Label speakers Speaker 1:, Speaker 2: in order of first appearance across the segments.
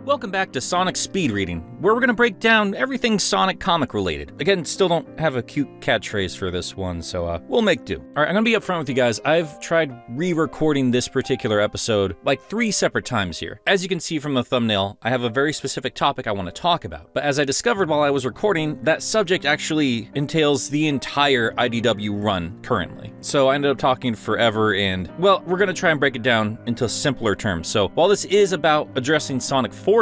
Speaker 1: Welcome back to Sonic Speed Reading, where we're going to break down everything Sonic comic related. Again, still don't have a cute catchphrase for this one, so we'll make do. Alright, I'm going to be upfront with you guys. I've tried re-recording this particular episode like 3 separate times here. As you can see from the thumbnail, I have a very specific topic I want to talk about. But as I discovered while I was recording, that subject actually entails the entire IDW run currently. So I ended up talking forever and, well, we're going to try and break it down into simpler terms. So while this is about addressing Sonic forces,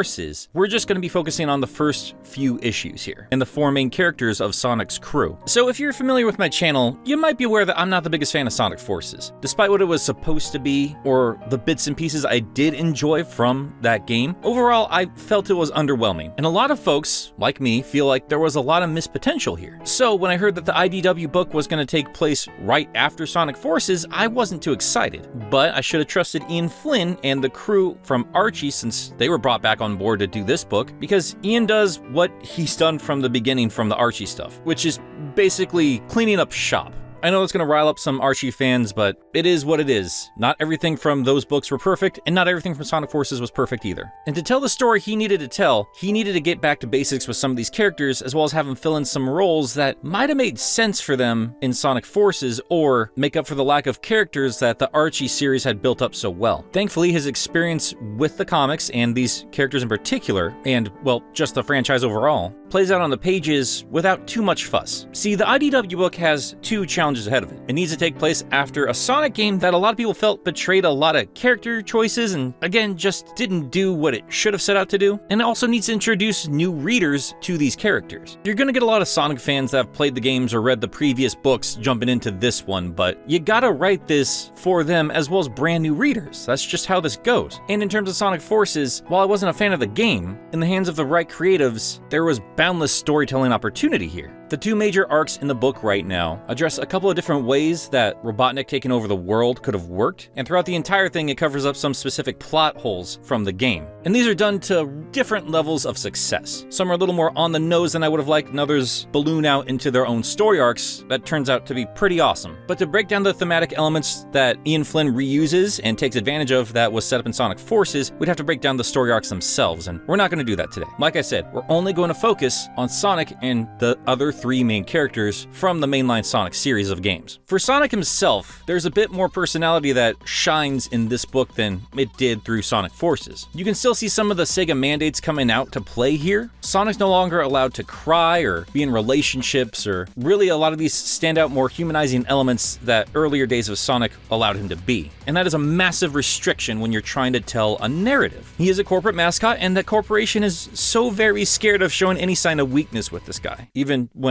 Speaker 1: we're just going to be focusing on the first few issues here and the 4 main characters of Sonic's crew. So if you're familiar with my channel, you might be aware that I'm not the biggest fan of Sonic Forces. Despite what it was supposed to be, or the bits and pieces I did enjoy from that game, overall I felt it was underwhelming. And a lot of folks, like me, feel like there was a lot of missed potential here. So when I heard that the IDW book was going to take place right after Sonic Forces, I wasn't too excited. But I should have trusted Ian Flynn and the crew from Archie, since they were brought back on board to do this book, because Ian does what he's done from the beginning from the Archie stuff, which is basically cleaning up shop. I know it's going to rile up some Archie fans, but it is what it is. Not everything from those books were perfect, and not everything from Sonic Forces was perfect either. And to tell the story he needed to tell, he needed to get back to basics with some of these characters, as well as have them fill in some roles that might have made sense for them in Sonic Forces, or make up for the lack of characters that the Archie series had built up so well. Thankfully, his experience with the comics, and these characters in particular, and, well, just the franchise overall, plays out on the pages without too much fuss. See, the IDW book has 2 challenges ahead of it. It needs to take place after a Sonic game that a lot of people felt betrayed a lot of character choices and, again, just didn't do what it should have set out to do. And it also needs to introduce new readers to these characters. You're gonna get a lot of Sonic fans that have played the games or read the previous books jumping into this one, but you gotta write this for them as well as brand new readers. That's just how this goes. And in terms of Sonic Forces, while I wasn't a fan of the game, in the hands of the right creatives, there was boundless storytelling opportunity here. The 2 major arcs in the book right now address a couple of different ways that Robotnik taking over the world could have worked, and throughout the entire thing it covers up some specific plot holes from the game. And these are done to different levels of success. Some are a little more on the nose than I would have liked, and others balloon out into their own story arcs that turns out to be pretty awesome. But to break down the thematic elements that Ian Flynn reuses and takes advantage of that was set up in Sonic Forces, we'd have to break down the story arcs themselves, and we're not going to do that today. Like I said, we're only going to focus on Sonic and the other 3 main characters from the mainline Sonic series of games. For Sonic himself, there's a bit more personality that shines in this book than it did through Sonic Forces. You can still see some of the Sega mandates coming out to play here. Sonic's no longer allowed to cry or be in relationships, or really a lot of these standout, more humanizing elements that earlier days of Sonic allowed him to be. And that is a massive restriction when you're trying to tell a narrative. He is a corporate mascot, and that corporation is so very scared of showing any sign of weakness with this guy. Even when,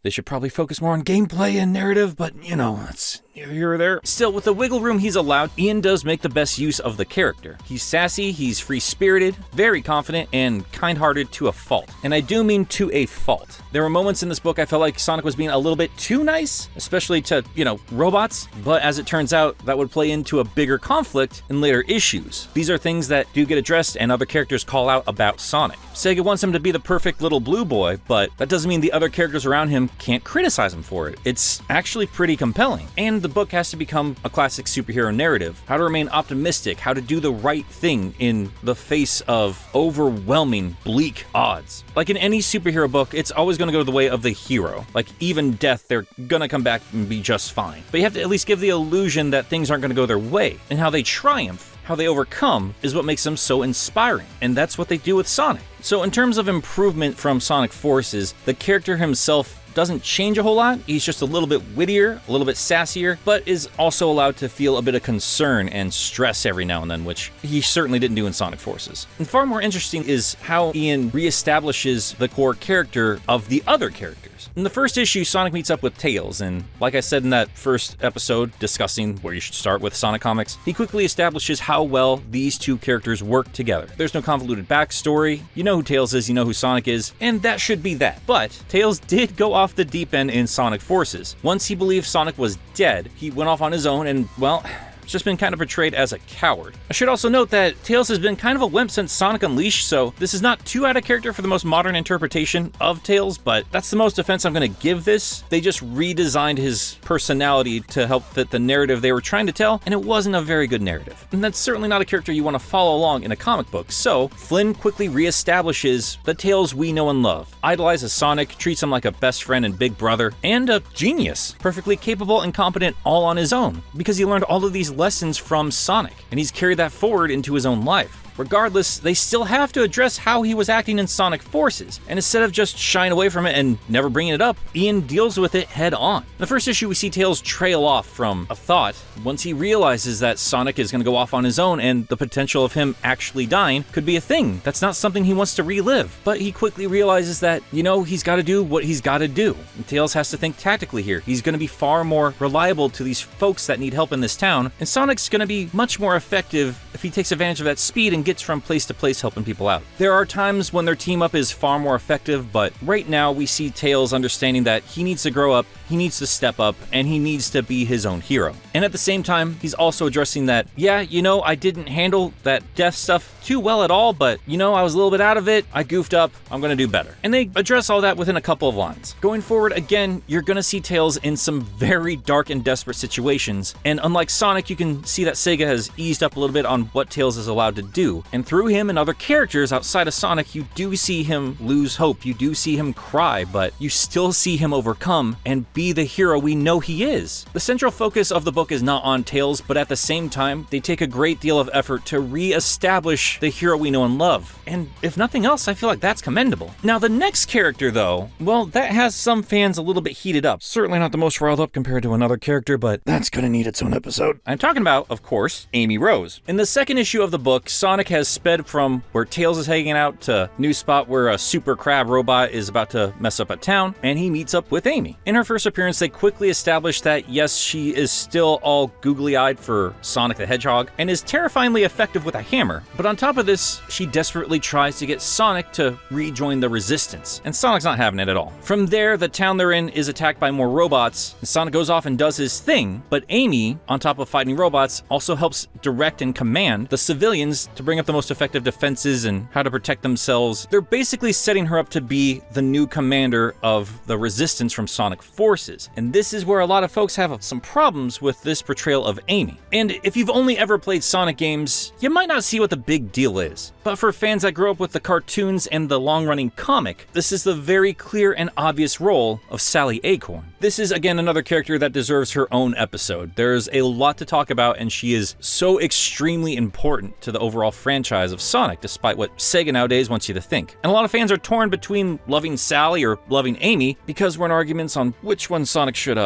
Speaker 1: they should probably focus more on gameplay and narrative, but, it's here or there. Still, with the wiggle room he's allowed, Ian does make the best use of the character. He's sassy, he's free-spirited, very confident, and kind-hearted to a fault. And I do mean to a fault. There were moments in this book I felt like Sonic was being a little bit too nice, especially to, robots, but as it turns out, that would play into a bigger conflict in later issues. These are things that do get addressed and other characters call out about Sonic. Sega wants him to be the perfect little blue boy, but that doesn't mean the other characters around him can't criticize him for it. It's actually pretty compelling. And the book has to become a classic superhero narrative. How to remain optimistic, how to do the right thing in the face of overwhelming, bleak odds. Like in any superhero book, it's always going to go the way of the hero. Like even death, they're going to come back and be just fine. But you have to at least give the illusion that things aren't going to go their way, and how they triumph, how they overcome, is what makes them so inspiring. And that's what they do with Sonic. So in terms of improvement from Sonic Forces, the character himself doesn't change a whole lot. He's just a little bit wittier, a little bit sassier, but is also allowed to feel a bit of concern and stress every now and then, which he certainly didn't do in Sonic Forces. And far more interesting is how Ian reestablishes the core character of the other characters. In the first issue, Sonic meets up with Tails, and like I said in that first episode discussing where you should start with Sonic comics, he quickly establishes how well these 2 characters work together. There's no convoluted backstory, you know who Tails is, you know who Sonic is, and that should be that. But Tails did go off the deep end in Sonic Forces. Once he believed Sonic was dead, he went off on his own and, well, just been kind of portrayed as a coward. I should also note that Tails has been kind of a wimp since Sonic Unleashed, so this is not too out of character for the most modern interpretation of Tails, but that's the most offense I'm going to give this. They just redesigned his personality to help fit the narrative they were trying to tell, and it wasn't a very good narrative. And that's certainly not a character you want to follow along in a comic book, so Flynn quickly reestablishes the Tails we know and love, idolizes Sonic, treats him like a best friend and big brother, and a genius, perfectly capable and competent all on his own, because he learned all of these lessons from Sonic, and he's carried that forward into his own life. Regardless, they still have to address how he was acting in Sonic Forces, and instead of just shying away from it and never bringing it up, Ian deals with it head on. In the first issue, we see Tails trail off from a thought once he realizes that Sonic is going to go off on his own and the potential of him actually dying could be a thing. That's not something he wants to relive, but he quickly realizes that, he's got to do what he's got to do. And Tails has to think tactically here. He's going to be far more reliable to these folks that need help in this town, and Sonic's going to be much more effective if he takes advantage of that speed and gets from place to place helping people out. There are times when their team up is far more effective, but right now we see Tails understanding that he needs to grow up, he needs to step up, and he needs to be his own hero. And at the same time, he's also addressing that, I didn't handle that death stuff too well at all, but I was a little bit out of it, I goofed up, I'm gonna do better. And they address all that within a couple of lines. Going forward, again, you're gonna see Tails in some very dark and desperate situations, and unlike Sonic, you can see that Sega has eased up a little bit on what Tails is allowed to do, and through him and other characters outside of Sonic, you do see him lose hope, you do see him cry, but you still see him overcome and be the hero we know he is. The central focus of the book is not on Tails, but at the same time, they take a great deal of effort to re-establish the hero we know and love. And if nothing else, I feel like that's commendable. Now, the next character, though, well, that has some fans a little bit heated up. Certainly not the most riled up compared to another character, but that's gonna need its own episode. I'm talking about, of course, Amy Rose. In the second issue of the book, Sonic has sped from where Tails is hanging out to a new spot where a super crab robot is about to mess up a town, and he meets up with Amy. In her first appearance, they quickly establish that, yes, she is still all googly-eyed for Sonic the Hedgehog, and is terrifyingly effective with a hammer. But on top of this, she desperately tries to get Sonic to rejoin the Resistance, and Sonic's not having it at all. From there, the town they're in is attacked by more robots, and Sonic goes off and does his thing, but Amy, on top of fighting robots, also helps direct and command the civilians to bring up the most effective defenses and how to protect themselves. They're basically setting her up to be the new commander of the Resistance from Sonic Forces, and this is where a lot of folks have some problems with this portrayal of Amy. And if you've only ever played Sonic games, you might not see what the big deal is. But for fans that grew up with the cartoons and the long-running comic, this is the very clear and obvious role of Sally Acorn. This is, again, another character that deserves her own episode. There's a lot to talk about, and she is so extremely important to the overall franchise of Sonic, despite what Sega nowadays wants you to think. And a lot of fans are torn between loving Sally or loving Amy, because we're in arguments on which one Sonic should,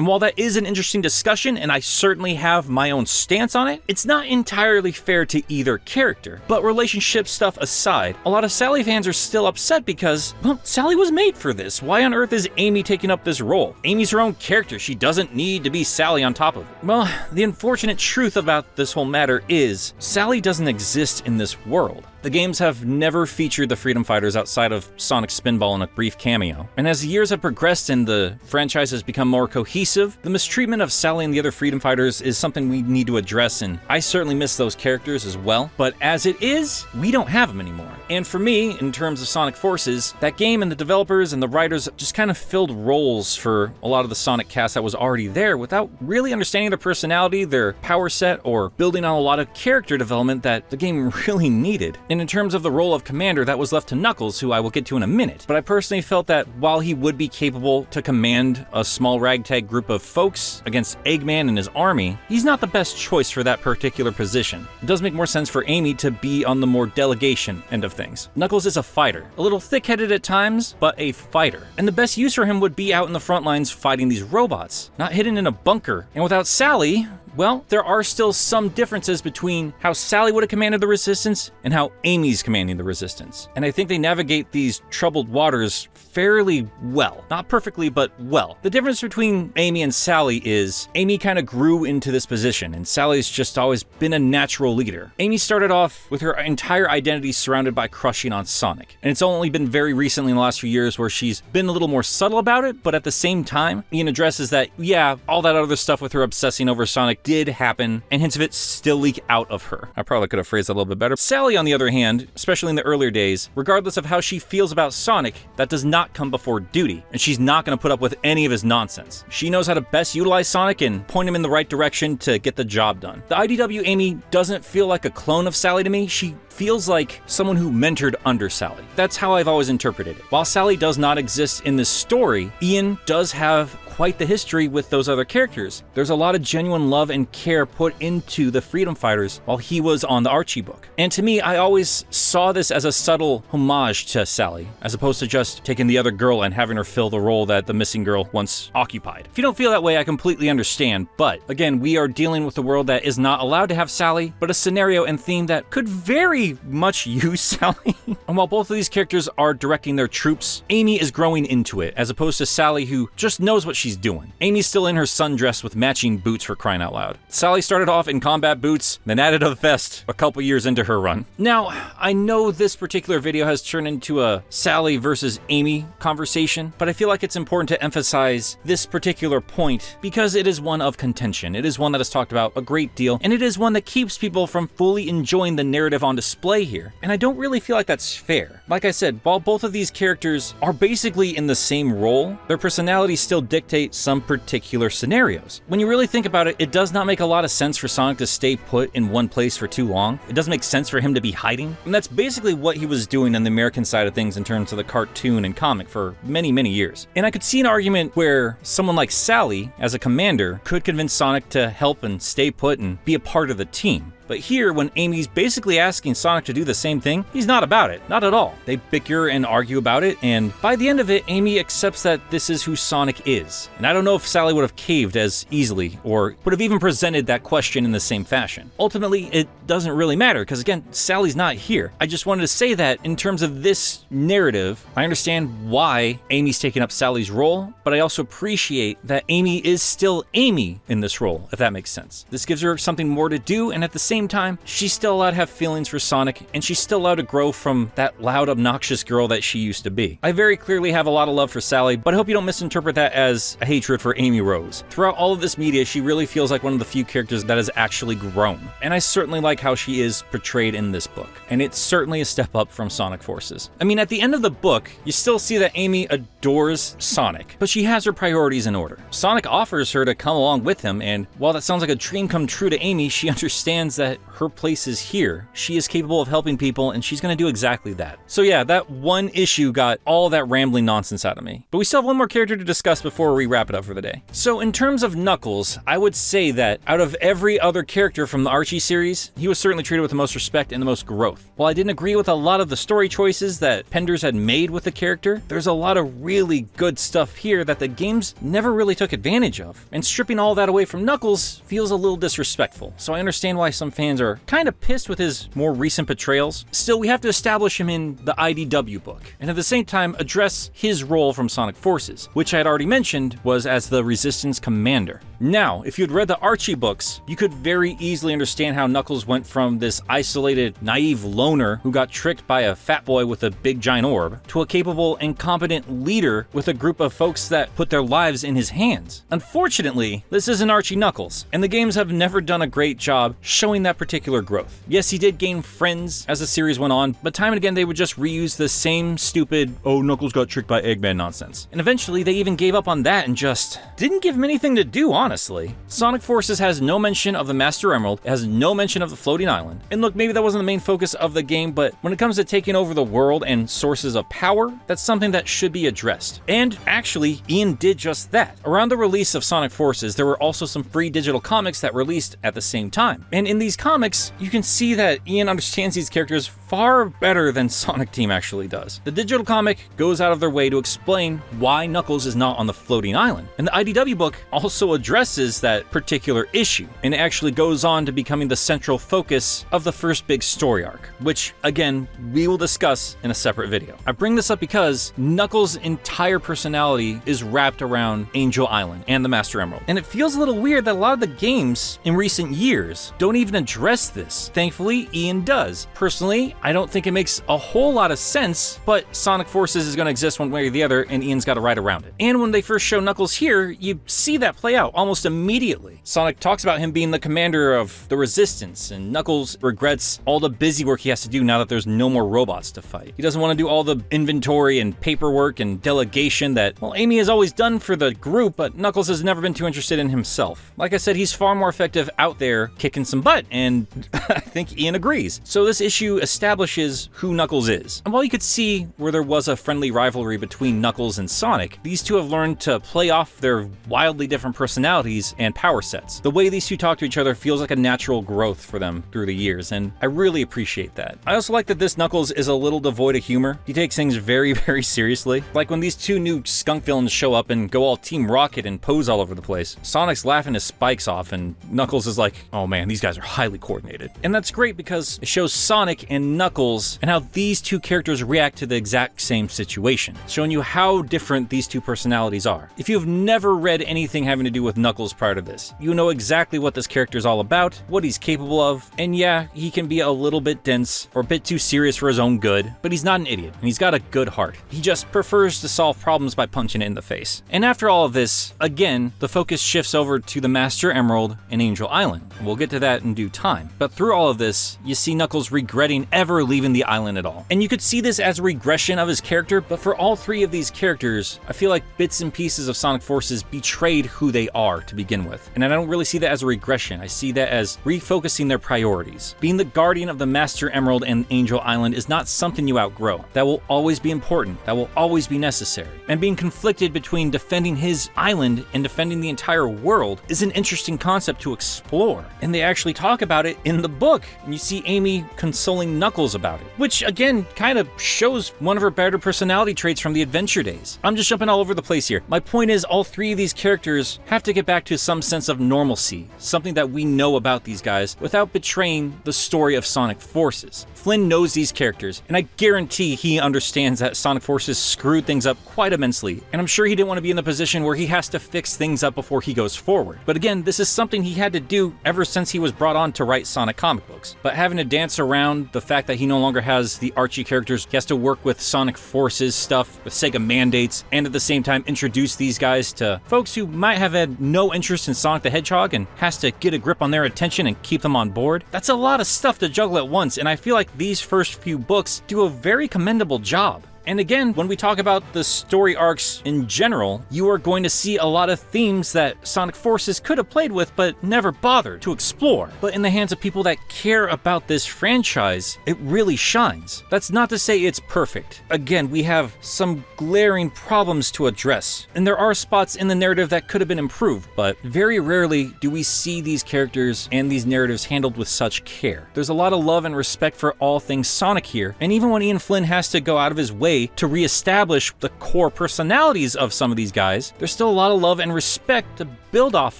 Speaker 1: And while that is an interesting discussion, and I certainly have my own stance on it, it's not entirely fair to either character. But relationship stuff aside, a lot of Sally fans are still upset because, well, Sally was made for this. Why on earth is Amy taking up this role? Amy's her own character. She doesn't need to be Sally on top of it. Well, the unfortunate truth about this whole matter is, Sally doesn't exist in this world. The games have never featured the Freedom Fighters outside of Sonic Spinball in a brief cameo. And as the years have progressed and the franchise has become more cohesive, the mistreatment of Sally and the other Freedom Fighters is something we need to address, and I certainly miss those characters as well. But as it is, we don't have them anymore. And for me, in terms of Sonic Forces, that game and the developers and the writers just kind of filled roles for a lot of the Sonic cast that was already there without really understanding their personality, their power set, or building on a lot of character development that the game really needed. And in terms of the role of Commander, that was left to Knuckles, who I will get to in a minute. But I personally felt that while he would be capable to command a small ragtag group of folks against Eggman and his army, he's not the best choice for that particular position. It does make more sense for Amy to be on the more delegation end of things. Knuckles is a fighter, a little thick-headed at times, but a fighter. And the best use for him would be out in the front lines fighting these robots, not hidden in a bunker. And without Sally, well, there are still some differences between how Sally would have commanded the Resistance and how Amy's commanding the Resistance. And I think they navigate these troubled waters fairly well. Not perfectly, but well. The difference between Amy and Sally is Amy kind of grew into this position, and Sally's just always been a natural leader. Amy started off with her entire identity surrounded by crushing on Sonic. And it's only been very recently in the last few years where she's been a little more subtle about it, but at the same time, Ian addresses that, yeah, all that other stuff with her obsessing over Sonic it did happen, and hints of it still leak out of her. I probably could have phrased that a little bit better. Sally, on the other hand, especially in the earlier days, regardless of how she feels about Sonic, that does not come before duty, and she's not going to put up with any of his nonsense. She knows how to best utilize Sonic and point him in the right direction to get the job done. The IDW Amy doesn't feel like a clone of Sally to me. She feels like someone who mentored under Sally. That's how I've always interpreted it. While Sally does not exist in this story, Ian does have quite the history with those other characters. There's a lot of genuine love and care put into the Freedom Fighters while he was on the Archie book. And to me, I always saw this as a subtle homage to Sally, as opposed to just taking the other girl and having her fill the role that the missing girl once occupied. If you don't feel that way, I completely understand, but again, we are dealing with a world that is not allowed to have Sally, but a scenario and theme that could very much use Sally. And while both of these characters are directing their troops, Amy is growing into it, as opposed to Sally, who just knows what she's doing. Amy's still in her sundress with matching boots, for crying out loud. Sally started off in combat boots, then added a vest a couple years into her run. Now, I know this particular video has turned into a Sally versus Amy conversation, but I feel like it's important to emphasize this particular point because it is one of contention. It is one that is talked about a great deal, and it is one that keeps people from fully enjoying the narrative on display here. And I don't really feel like that's fair. Like I said, while both of these characters are basically in the same role, their personalities still dictate some particular scenarios. When you really think about it, it does not make a lot of sense for Sonic to stay put in one place for too long. It doesn't make sense for him to be hiding. And that's basically what he was doing on the American side of things in terms of the cartoon and comic for many, many years. And I could see an argument where someone like Sally, as a commander, could convince Sonic to help and stay put and be a part of the team. But here, when Amy's basically asking Sonic to do the same thing, he's not about it. Not at all. They bicker and argue about it, and by the end of it, Amy accepts that this is who Sonic is. And I don't know if Sally would have caved as easily, or would have even presented that question in the same fashion. Ultimately, it doesn't really matter, because again, Sally's not here. I just wanted to say that in terms of this narrative, I understand why Amy's taking up Sally's role, but I also appreciate that Amy is still Amy in this role, if that makes sense. This gives her something more to do, and at the same time, she's still allowed to have feelings for Sonic, and she's still allowed to grow from that loud, obnoxious girl that she used to be. I very clearly have a lot of love for Sally, but I hope you don't misinterpret that as a hatred for Amy Rose. Throughout all of this media, she really feels like one of the few characters that has actually grown, and I certainly like how she is portrayed in this book, and it's certainly a step up from Sonic Forces. I mean, at the end of the book, you still see that Amy adores Sonic, but she has her priorities in order. Sonic offers her to come along with him, and while that sounds like a dream come true to Amy, she understands that her place is here. She is capable of helping people, and she's going to do exactly that. So yeah, that one issue got all that rambling nonsense out of me. But we still have one more character to discuss before we wrap it up for the day. So in terms of Knuckles, I would say that out of every other character from the Archie series, he was certainly treated with the most respect and the most growth. While I didn't agree with a lot of the story choices that Penders had made with the character, there's a lot of really good stuff here that the games never really took advantage of. And stripping all that away from Knuckles feels a little disrespectful. So I understand why some fans are kind of pissed with his more recent portrayals. Still, we have to establish him in the IDW book, and at the same time address his role from Sonic Forces, which I had already mentioned was as the Resistance Commander. Now, if you had read the Archie books, you could very easily understand how Knuckles went from this isolated, naive loner who got tricked by a fat boy with a big giant orb, to a capable and competent leader with a group of folks that put their lives in his hands. Unfortunately, this isn't Archie Knuckles, and the games have never done a great job showing that particular growth. Yes, he did gain friends as the series went on, but time and again they would just reuse the same stupid, oh, Knuckles got tricked by Eggman nonsense. And eventually they even gave up on that and just didn't give him anything to do, honestly. Sonic Forces has no mention of the Master Emerald, it has no mention of the floating island. And look, maybe that wasn't the main focus of the game, but when it comes to taking over the world and sources of power, that's something that should be addressed. And actually, Ian did just that. Around the release of Sonic Forces, there were also some free digital comics that released at the same time. And in these comics, you can see that Ian understands these characters far better than Sonic Team actually does. The digital comic goes out of their way to explain why Knuckles is not on the floating island. And the IDW book also addresses that particular issue, and it actually goes on to becoming the central focus of the first big story arc, which, again, we will discuss in a separate video. I bring this up because Knuckles' entire personality is wrapped around Angel Island and the Master Emerald. And it feels a little weird that a lot of the games in recent years don't even address this. Thankfully, Ian does. Personally, I don't think it makes a whole lot of sense, but Sonic Forces is going to exist one way or the other, and Ian's got to ride around it. And when they first show Knuckles here, you see that play out almost immediately. Sonic talks about him being the commander of the Resistance, and Knuckles regrets all the busy work he has to do now that there's no more robots to fight. He doesn't want to do all the inventory and paperwork and delegation that, well, Amy has always done for the group, but Knuckles has never been too interested in himself. Like I said, he's far more effective out there kicking some butt, and I think Ian agrees. So this issue establishes who Knuckles is. And while you could see where there was a friendly rivalry between Knuckles and Sonic, these two have learned to play off their wildly different personalities and power sets. The way these two talk to each other feels like a natural growth for them through the years, and I really appreciate that. I also like that this Knuckles is a little devoid of humor. He takes things very, very seriously. Like when these two new skunk villains show up and go all Team Rocket and pose all over the place, Sonic's laughing his spikes off, and Knuckles is like, oh man, these guys are highly coordinated. And that's great because it shows Sonic and Knuckles and how these two characters react to the exact same situation, showing you how different these two personalities are. If you've never read anything having to do with Knuckles prior to this, you know exactly what this character is all about, what he's capable of, and yeah, he can be a little bit dense or a bit too serious for his own good, but he's not an idiot, and he's got a good heart. He just prefers to solve problems by punching it in the face. And after all of this, again, the focus shifts over to the Master Emerald and Angel Island. We'll get to that in due time. But through all of this, you see Knuckles regretting ever leaving the island at all. And you could see this as a regression of his character, but for all three of these characters, I feel like bits and pieces of Sonic Forces betrayed who they are to begin with. And I don't really see that as a regression. I see that as refocusing their priorities. Being the guardian of the Master Emerald and Angel Island is not something you outgrow. That will always be important. That will always be necessary. And being conflicted between defending his island and defending the entire world is an interesting concept to explore. And they actually talk about it in the book. And you see Amy consoling Knuckles about it, which again kind of shows one of her better personality traits from the Adventure days. I'm just jumping all over the place here. My point is, all three of these characters have to get back to some sense of normalcy, something that we know about these guys without betraying the story of Sonic Forces. Flynn knows these characters, and I guarantee he understands that Sonic Forces screwed things up quite immensely, and I'm sure he didn't want to be in the position where he has to fix things up before he goes forward. But again, this is something he had to do ever since he was brought on to write Sonic comic books. But having to dance around the fact that he no longer has the Archie characters, he has to work with Sonic Forces stuff, with Sega mandates, and at the same time introduce these guys to folks who might have had no interest in Sonic the Hedgehog and has to get a grip on their attention and keep them on board. That's a lot of stuff to juggle at once, and I feel like these first few books do a very commendable job. And again, when we talk about the story arcs in general, you are going to see a lot of themes that Sonic Forces could have played with but never bothered to explore. But in the hands of people that care about this franchise, it really shines. That's not to say it's perfect. Again, we have some glaring problems to address, and there are spots in the narrative that could have been improved, but very rarely do we see these characters and these narratives handled with such care. There's a lot of love and respect for all things Sonic here, and even when Ian Flynn has to go out of his way to reestablish the core personalities of some of these guys, there's still a lot of love and respect to build off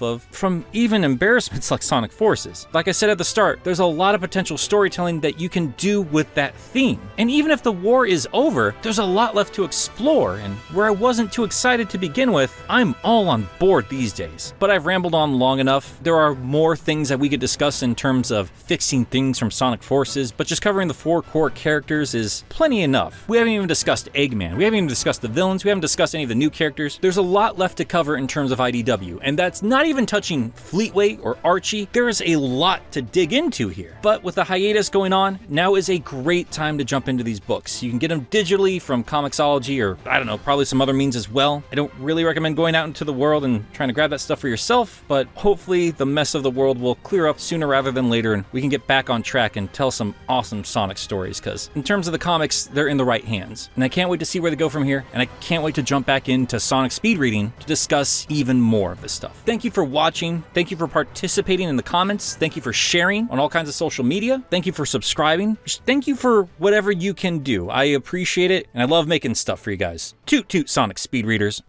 Speaker 1: of from even embarrassments like Sonic Forces. Like I said at the start, there's a lot of potential storytelling that you can do with that theme. And even if the war is over, there's a lot left to explore, and where I wasn't too excited to begin with, I'm all on board these days. But I've rambled on long enough. There are more things that we could discuss in terms of fixing things from Sonic Forces, but just covering the 4 core characters is plenty enough. We haven't even discussed Eggman. We haven't even discussed the villains. We haven't discussed any of the new characters. There's a lot left to cover in terms of IDW, and that's not even touching Fleetway or Archie. There is a lot to dig into here. But with the hiatus going on, now is a great time to jump into these books. You can get them digitally from Comixology or, I don't know, probably some other means as well. I don't really recommend going out into the world and trying to grab that stuff for yourself, but hopefully the mess of the world will clear up sooner rather than later, and we can get back on track and tell some awesome Sonic stories, because in terms of the comics, they're in the right hands. And I can't wait to see where they go from here, and I can't wait to jump back into Sonic speed reading to discuss even more of this stuff. Thank you for watching. Thank you for participating in the comments. Thank you for sharing on all kinds of social media. Thank you for subscribing. Thank you for whatever you can do. I appreciate it, and I love making stuff for you guys. Toot toot, Sonic speed readers.